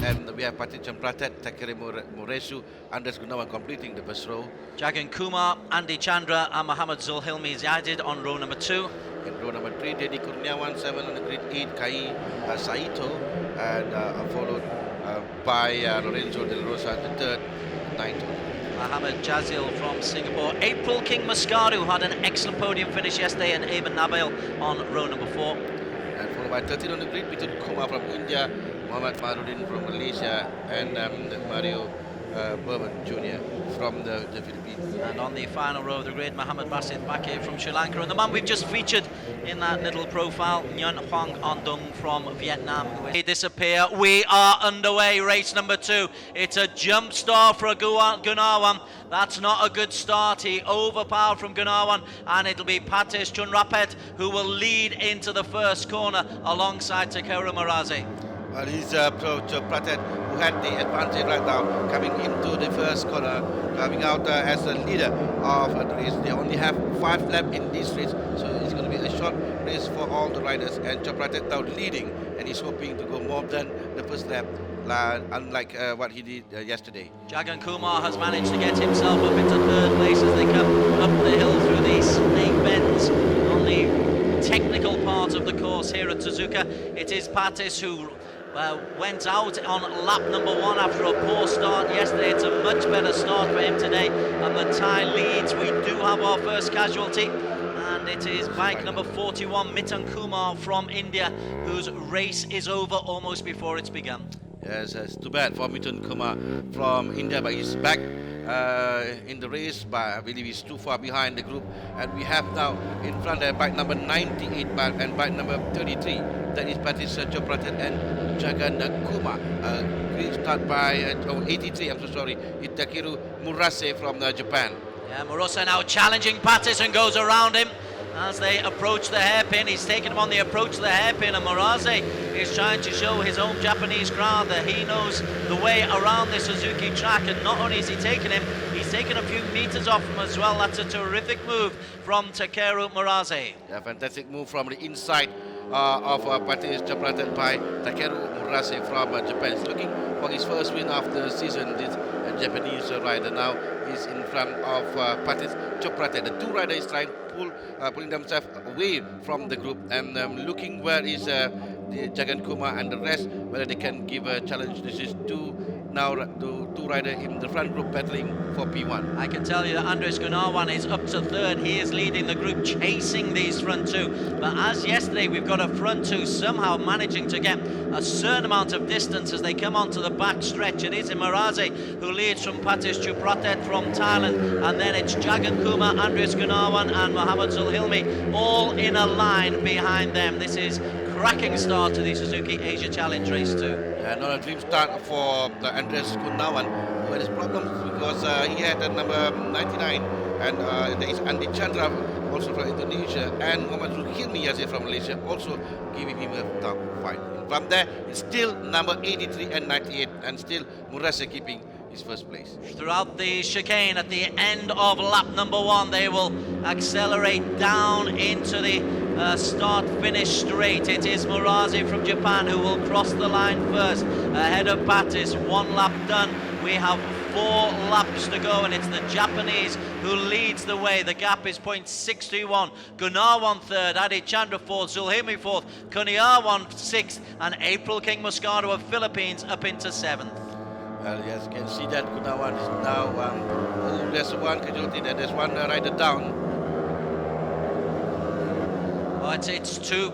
and we have Patrick Champratet, Takere Moresu, Andres Gunawan completing the first row. Jagan Kumar, Andy Chandra and Muhammad Zulhilmi is added on row number 2. In row number 3, Dedi Kurniawan, 7 on the grid 8, Kai Saito, and followed by Lorenzo De La Rosa, the third, 9. Mohammed Jazil from Singapore. April King Moscato, who had an excellent podium finish yesterday, and Eamon Nabil on row number 4. And followed by 13 on the grid, Mitun Kumar from India, Muhammad Maharudin from Malaysia, and Mario Burman Jr. from the Philippines. And on the final row of the grid, Mohammed Basit Bakir from Sri Lanka, and the man we've just featured in that little profile, Nguyen Hoang Ondung from Vietnam. They disappear. We are underway, race number 2. It's a jump start for Gunawan. That's not a good start. He overpowered from Gunawan, and it'll be Patish Chunrapet who will lead into the first corner alongside Takeru Maraze. Well, he's Pratet, who had the advantage right now, coming into the first corner, coming out as the leader of the race. They only have 5 laps in this race, so it's going to be a short race for all the riders. And Pratet now leading, and he's hoping to go more than the first lap, unlike what he did yesterday. Jagan Kumar has managed to get himself up into third place as they come up the hill through these snake bends on the technical part of the course here at Suzuka. It is Patis who went out on lap number 1 after a poor start yesterday. It's a much better start for him today, and the Thai leads. We do have our first casualty, and it is bike number 41, Mitan Kumar from India, whose race is over almost before it's begun. Yes, it's too bad for Mitun Kumar from India, but he's back in the race, but I believe he's too far behind the group. And we have now in front bike number 98 and bike number 33. That is Patricia Chopratet and Jagan Kumar. Green start by 83. I'm so sorry. Itakeru Murase from Japan. Yeah, Murase now challenging Patis and goes around him as they approach the hairpin. He's taken him on the approach to the hairpin, and Murase is trying to show his own Japanese crowd that he knows the way around the Suzuki track. And not only is he taking him, he's taken a few meters off him as well. That's a terrific move from Takeru Murase. Yeah, fantastic move from the inside of Patis Chapratet by Takeru Murase from Japan. He's looking for his first win of the season. This Japanese rider now is in front of Patis Chapratet. The two riders trying to pulling themselves away from the group and looking where is the Jagan Kumar and the rest, whether they can give a challenge. This is two riders in the front group battling for P1. I can tell you that Andres Gunawan is up to third. He is leading the group, chasing these front two. But as yesterday, we've got a front two somehow managing to get a certain amount of distance as they come onto the back stretch. It is Imaraze who leads from Patis Chupratet from Thailand, and then it's Jagan Kumar, Andres Gunawan and Muhammad Zulhilmi all in a line behind them. This is cracking start to the Suzuki Asia Challenge Race 2. And not a dream start for Andres Gunawan, who had his problems because he had number 99, and there is Andy Chandra also from Indonesia, and Muhammad Zulhilmi from Malaysia also giving him a tough fight. From there, it's still number 83 and 98, and still Murase keeping his first place. Throughout the chicane at the end of lap number 1, they will accelerate down into the start-finish straight. It is Muraze from Japan who will cross the line first, ahead of Patis. 1 lap done. We have 4 laps to go, and it's the Japanese who leads the way. The gap is 0.621. Gunawan third, Adi Chandra fourth, Zulhilmi fourth, Kuniawan sixth, and April King Moscato of Philippines up into 7th. Well, yes, you can see that Gunawan is now, there's one casualty, there's one rider down. But it's two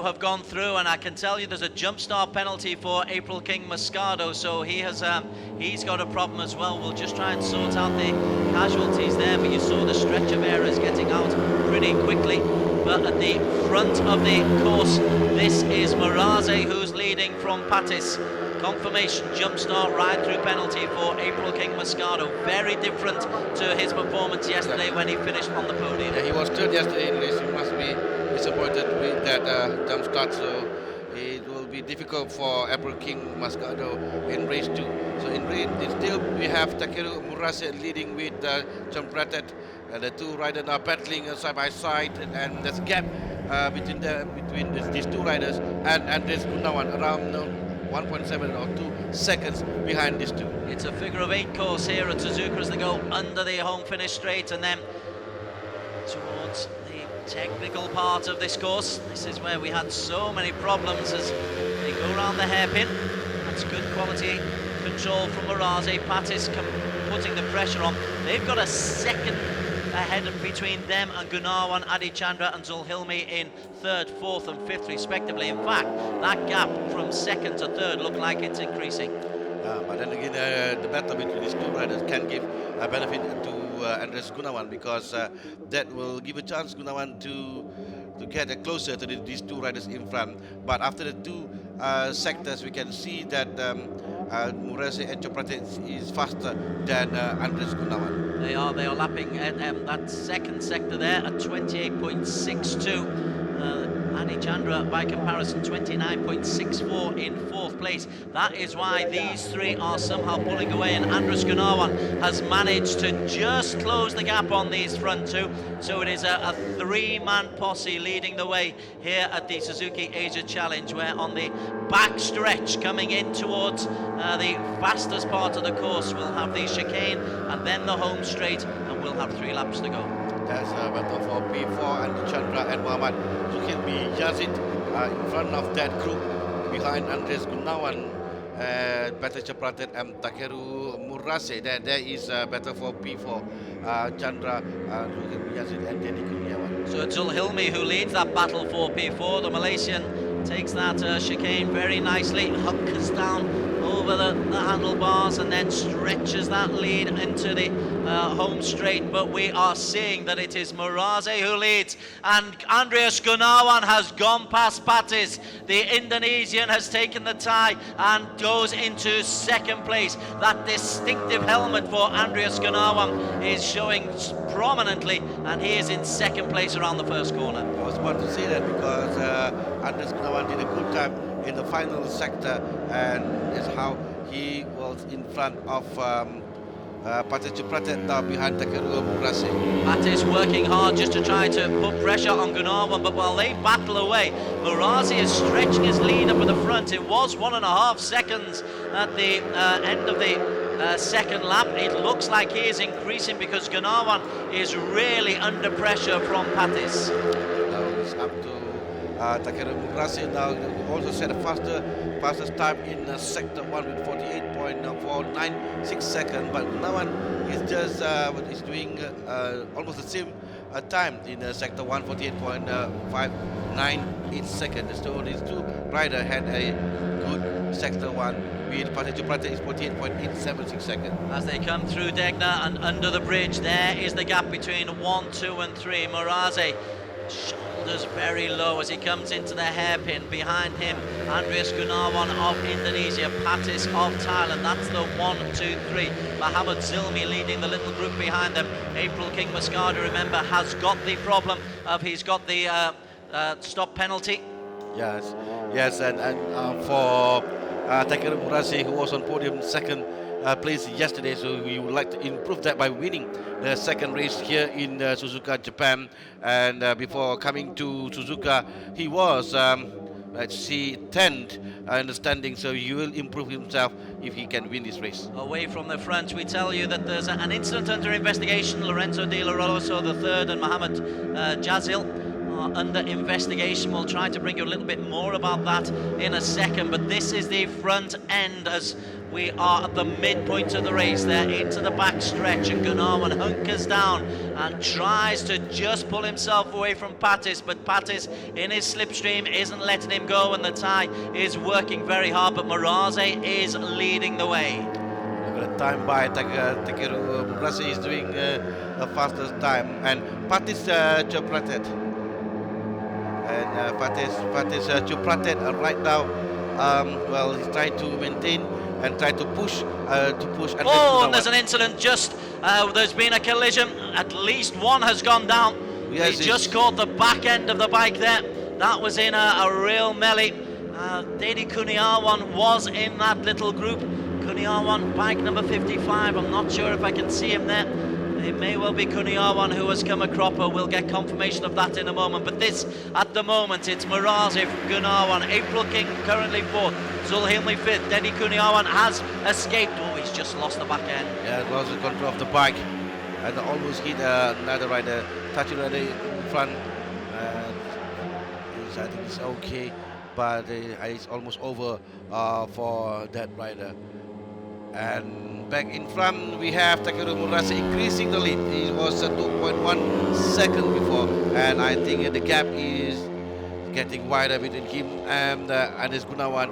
have gone through, and I can tell you there's a jump start penalty for April King Moscato, so he's got a problem as well. We'll just try and sort out the casualties there, but you saw the stretch of errors getting out pretty quickly. But at the front of the course, this is Muraze who's leading from Patis. Confirmation jump start ride through penalty for April King Moscato. Very different to his performance yesterday when he finished on the podium. Yeah, he was third yesterday in the race. He must be disappointed with that jump start, so it will be difficult for April King Moscato in race 2. So in race still we have Takeru Murase leading with Champratet. The two riders are battling side by side, and there's a gap between these two riders, and Andres Gunawan around 1.7 or 2 seconds behind these two. It's a figure of 8 course here at Suzuka as they go under the home finish straight and then towards the technical part of this course. This is where we had so many problems as they go around the hairpin. That's good quality control from Moraze. Patis putting the pressure on. They've got a second ahead between them and Gunawan, Adichandra and Zulhilmi in third, fourth and fifth respectively. In fact, that gap from second to third look like it's increasing. But then again, the battle between these two riders can give a benefit to Andres Gunawan, because that will give a chance Gunawan to get closer to these two riders in front. But after the two sectors, we can see that Murase and Choprate is faster than Andres Gunawan. They are lapping at that second sector there at 28.62. Adi Chandra, by comparison, 29.64 in fourth place. That is why these three are somehow pulling away, and Andres Gunawan has managed to just close the gap on these front two. So it is a three-man posse leading the way here at the Suzuki Asia Challenge, where on the back stretch coming in towards the fastest part of the course, we'll have the chicane and then the home straight, and we'll have 3 laps to go. That's a battle for P4, and Chandra and Muhammad Zulhilmi Yazid in front of that group, behind Andres Gunawan, Peter Chapratet and Takeru Murase. There is a battle for P4, Chandra, Zulhilmi Yazid and Denny Kurniawan. So it's Zulhilmi who leads that battle for P4. The Malaysian takes that chicane very nicely, hunkers down over the handlebars and then stretches that lead into the home straight. But we are seeing that it is Murase who leads, and Andreas Gunawan has gone past Patis. The Indonesian has taken the tie and goes into second place. That distinctive helmet for Andreas Gunawan is showing prominently, and he is in second place around the first corner. I was about to say that because Andres Gunawan did a good time in the final sector, and that's how he was in front of Patis Chapratet, now behind Takeru Murase. Patis working hard just to try to put pressure on Gunawan, but while they battle away, Murase is stretching his lead up at the front. It was 1.5 seconds at the end of the second lap. It looks like he is increasing because Gunawan is really under pressure from Patis. Now it's up to Takeru Murase now, also set a fastest time in sector 1 with 48.496 seconds, but Gunawan is just is doing almost the same time in sector 1, 48.598 seconds. So these two riders had a good sector 1, with Patis Chapratet is 48.876 seconds. As they come through Degna and under the bridge, there is the gap between 1, 2 and 3. Murase shoulders very low as he comes into the hairpin. Behind him, Andreas Gunawan of Indonesia, Patis of Thailand. That's the 1, 2, 3. Muhammad Zulmi leading the little group behind them. April King Moscada, remember, has got the problem of he's got the stop penalty. Yes, and for Takeru Murase, who was on podium second place yesterday, so we would like to improve that by winning the second race here in Suzuka, Japan. And before coming to Suzuka, he was, let's see, 10th in the standing, so he will improve himself if he can win this race. Away from the front, we tell you that there's an incident under investigation. Lorenzo De La Rosa III and Mohammed Jazil are under investigation. We'll try to bring you a little bit more about that in a second, but this is the front end as we are at the midpoint of the race there into the back stretch, and Gunawan hunkers down and tries to just pull himself away from Patis, but Patis in his slipstream isn't letting him go, and the tie is working very hard, but Murase is leading the way. Look at the time by Takeru Murase is doing the fastest time, and Patis Chapratet. And Patis Chapratet right now, well, he's trying to maintain and try to push. And there's an incident just, there's been a collision, at least one has gone down. Yes, he just caught the back end of the bike there. That was in a real melee. Dedi Kurniawan was in that little group. Kurniawan, bike number 55, I'm not sure if I can see him there. It may well be Kuniawan who has come a cropper. We'll get confirmation of that in a moment. But this, at the moment, it's Miraze from Gunawan. April King currently fourth. Zulhilmi fifth. Dedi Kuniawan has escaped. Oh, he's just lost the back end. Yeah, it was the control of the bike. And almost hit another rider, touching rider in front. I think it's okay, but it's almost over for that rider. And back in front, we have Takeru Murase increasing the lead. He was 2.1 second before, and I think the gap is getting wider between him and Anis Gunawan.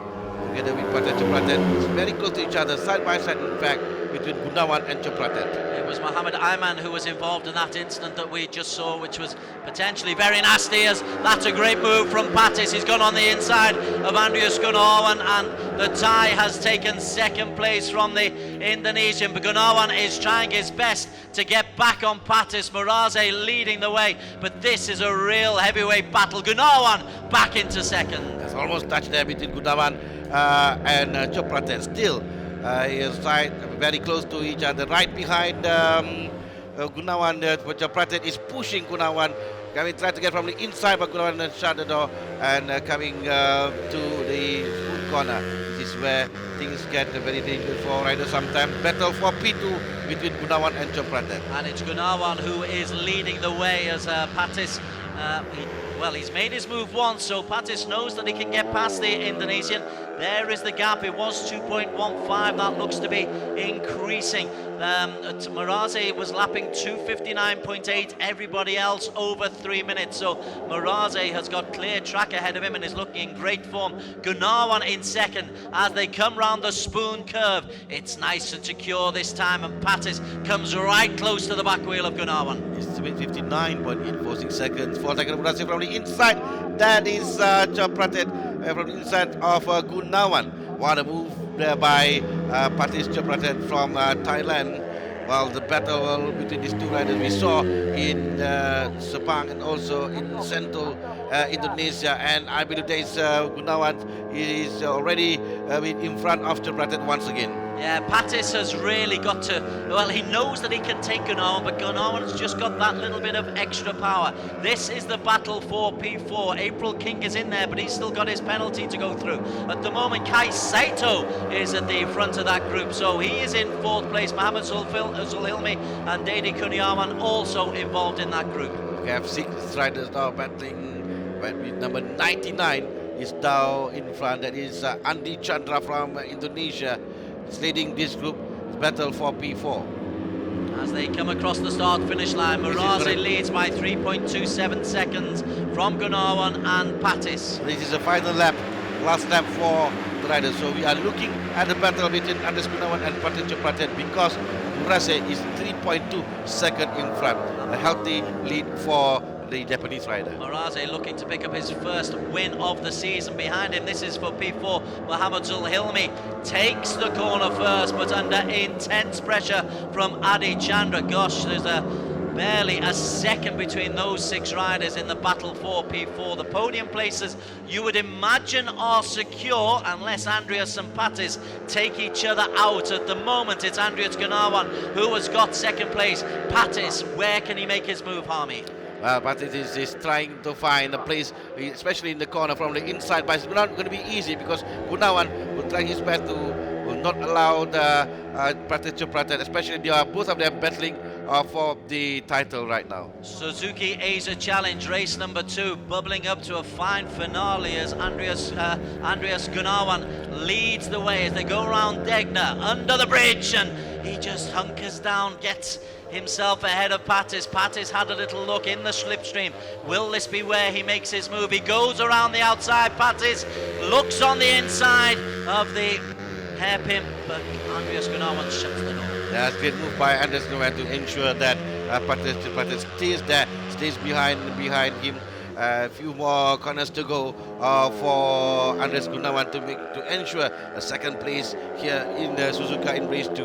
Together with Pratet Chopratet, it's very close to each other, side by side. In fact, between Gunawan and Chopratet. It was Mohammed Ayman who was involved in that incident that we just saw, which was potentially very nasty, as that's a great move from Patis. He's gone on the inside of Andreas Gunawan, and the Thai has taken second place from the Indonesian. But Gunawan is trying his best to get back on Patis. Miraze leading the way, but this is a real heavyweight battle. Gunawan back into second. It's almost touched there between Gunawan and Chopratet. Still, his side very close to each other, right behind Gunawan. Chopratet is pushing Gunawan, coming trying to get from the inside, but Gunawan shut the door and coming to the foot corner. This is where things get very dangerous for riders sometimes. Battle for P2 between Gunawan and Chopratet. And it's Gunawan who is leading the way as Patis. He's made his move once, so Patis knows that he can get past the Indonesian. There is the gap. It was 2.15. That looks to be increasing. Miraze was lapping 2:59.8. Everybody else over 3 minutes. So Miraze has got clear track ahead of him and is looking in great form. Gunawan in second as they come round the spoon curve. It's nice and secure this time, and Patis comes right close to the back wheel of Gunawan. It's 59.846 seconds for Takeru Murase from the inside. That is Chopratet from the inside of Gunawan. What a move there by Patis Chopratet from Thailand. Well, the battle between these two riders we saw in Sepang and also in Central Indonesia, and I believe there is Gunawan is already in front of Chopratet once again. Yeah, Patis has really got to, well, he knows that he can take Gunawan, but Gunawan's just got that little bit of extra power. This is the battle for P4. April King is in there, but he's still got his penalty to go through. At the moment, Kai Saito is at the front of that group, so he is in fourth place. Mohammed Zulhilmi and Dedi Kuniawan also involved in that group. We have 6 riders now battling, but with number 99 is down in front. That is Andi Chandra from Indonesia. It's leading this group battle for P4. As they come across the start-finish line, Miraze leads by 3.27 seconds from Gunawan and Patis. This is the final lap, last lap for the riders. So we are looking at the battle between Andres Gunawan and Patis Chopratet, because Murase is 3.2 seconds in front. A healthy lead for the Japanese rider. Miraze looking to pick up his first win of the season. Behind him, this is for P4. Mohammed Zulhilmi takes the corner first, but under intense pressure from Adi Chandra. Gosh, there's barely a second between those 6 riders in the battle for P4. The podium places, you would imagine, are secure unless Andreas and Patis take each other out. At the moment, it's Andreas Gunawan who has got second place. Patis, where can he make his move, Harmy? Patis is trying to find a place, especially in the corner from the inside, but it's not going to be easy because Gunawan will try his best to will not allow the Patis Chopratet, especially they are both of them battling for the title right now. Suzuki Asia Challenge, race number 2, bubbling up to a fine finale as Andreas Gunawan leads the way as they go around Degna under the bridge, and he just hunkers down, gets himself ahead of Patis. Patis had a little look in the slipstream. Will this be where he makes his move? He goes around the outside. Patis looks on the inside of the hairpin, but Andreas Gunawan shuts the door. That's a great move by Andreas Gunawan to ensure that Patis stays behind him. A few more corners to go for Andreas Gunawan to ensure a second place here in the Suzuka in race 2.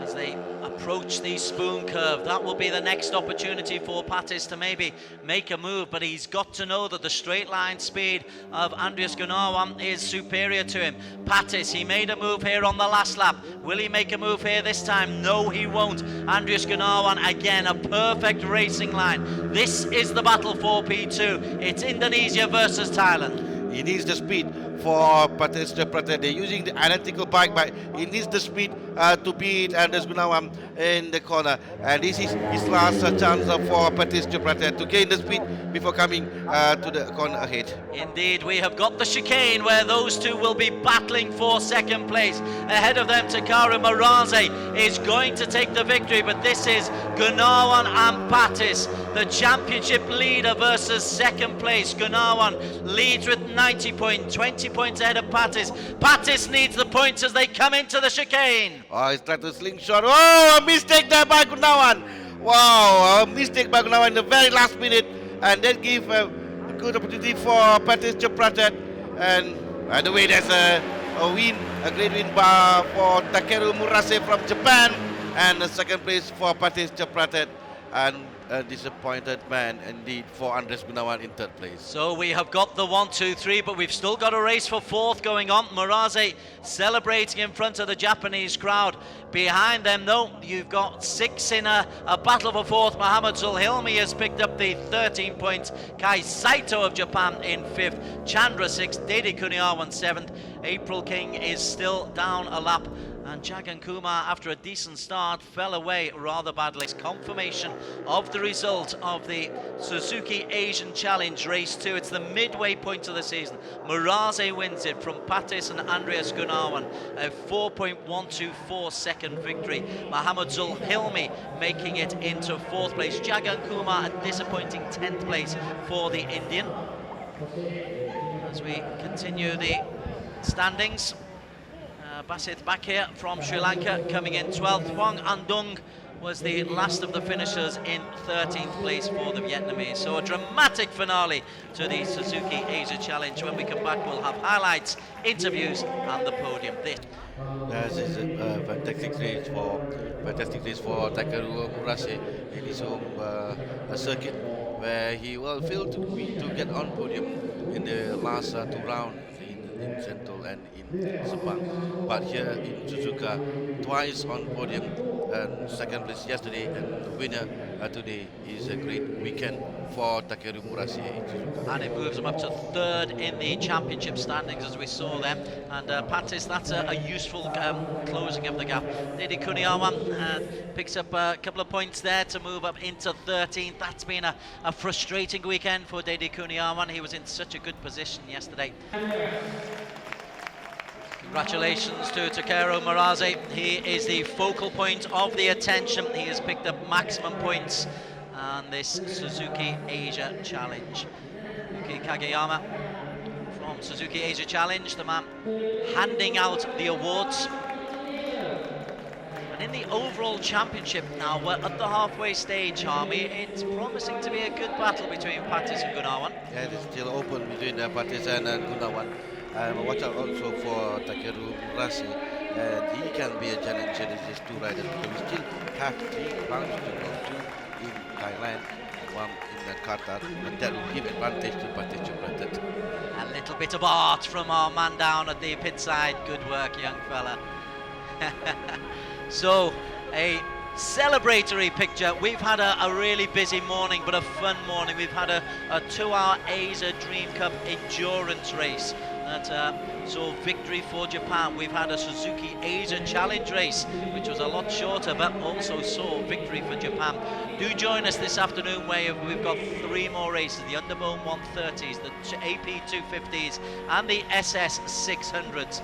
As they approach the spoon curve. That will be the next opportunity for Pattis to maybe make a move, but he's got to know that the straight line speed of Andreas Gunawan is superior to him. Pattis, he made a move here on the last lap. Will he make a move here this time? No, he won't. Andreas Gunawan, again, a perfect racing line. This is the battle for P2. It's Indonesia versus Thailand. He needs the speed for Pattis Pratet. They're using the identical bike, but he needs the speed to beat Anders Gunawan in the corner. And this is his last chance for Pattis Pratet to gain the speed before coming to the corner ahead. Indeed, we have got the chicane where those two will be battling for second place. Ahead of them, Takaru Maraze is going to take the victory, but this is Gunawan and Pattis, the championship leader versus second place. Gunawan leads with 90 points, 20 points ahead of Pattis. Pattis needs the points as they come into the chicane. Oh, he's trying to slingshot. Oh, a mistake there by Gunawan. Wow, a mistake by Gunawan in the very last minute. And then give a good opportunity for Pattis Pratet. And by the way, there's a win, a great win for Takeru Murase from Japan. And the second place for Pattis Pratet. And a disappointed man indeed for Andres Gunawan in third place. So we have got the 1, 2, 3, but we've still got a race for fourth going on. Murase celebrating in front of the Japanese crowd. Behind them, though, you've got 6 in a battle for fourth. Mohamed Zulhilmi has picked up the 13 points. Kai Saito of Japan in fifth. Chandra 6th. Dede Kuniawan 7th. April King is still down a lap. And Jagan Kumar, after a decent start, fell away rather badly. It's confirmation of the result of the Suzuki Asian Challenge Race 2. It's the midway point of the season. Murase wins it from Pattis and Andreas Gunawan. A 4.124 second victory. Mohamed Zulhilmi making it into fourth place. Jagan Kumar, a disappointing 10th place for the Indian. As we continue the standings. Basit Bakir from Sri Lanka coming in 12th. Huang Andung was the last of the finishers in 13th place for the Vietnamese. So a dramatic finale to the Suzuki Asia Challenge. When we come back, we'll have highlights, interviews and the podium. This is a fantastic race for Takeru Murase in his home circuit, where he failed to get on podium in the last 2 rounds in Central and in Sepang. But here in Suzuka, twice on podium, and second place yesterday, and the winner today is a great weekend for Takeru Murase in Suzuka. And it moves him up to third in the championship standings, as we saw them. And Pattis, that's a useful closing of the gap. Dede Kuniawan picks up a couple of points there to move up into 13th. That's been a frustrating weekend for Dede Kuniawan. He was in such a good position yesterday. Congratulations to Takeru Murase. He is the focal point of the attention. He has picked up maximum points on this Suzuki Asia Challenge. Yuki Kageyama from Suzuki Asia Challenge, the man handing out the awards. And in the overall championship now, we're at the halfway stage, Harmy. It's promising to be a good battle between Pattis and Gunawan. Yeah, it's still open between Pattis and Gunawan. Watch out also for Takeru Murase, and he can be a challenger in these 2 riders, because we still have 3 rounds to go, 2 in Thailand, 1 in Qatar, and that will give advantage to Pattis Pratet. A little bit of art from our man down at the pit side. Good work, young fella. So, a celebratory picture. We've had a really busy morning, but a fun morning. We've had a 2-hour Asia Dream Cup endurance race that saw victory for Japan. We've had a Suzuki Asia Challenge race, which was a lot shorter, but also saw victory for Japan. Do join us this afternoon, where we've got 3 more races: the Underbone 130s, the AP 250s, and the SS 600s.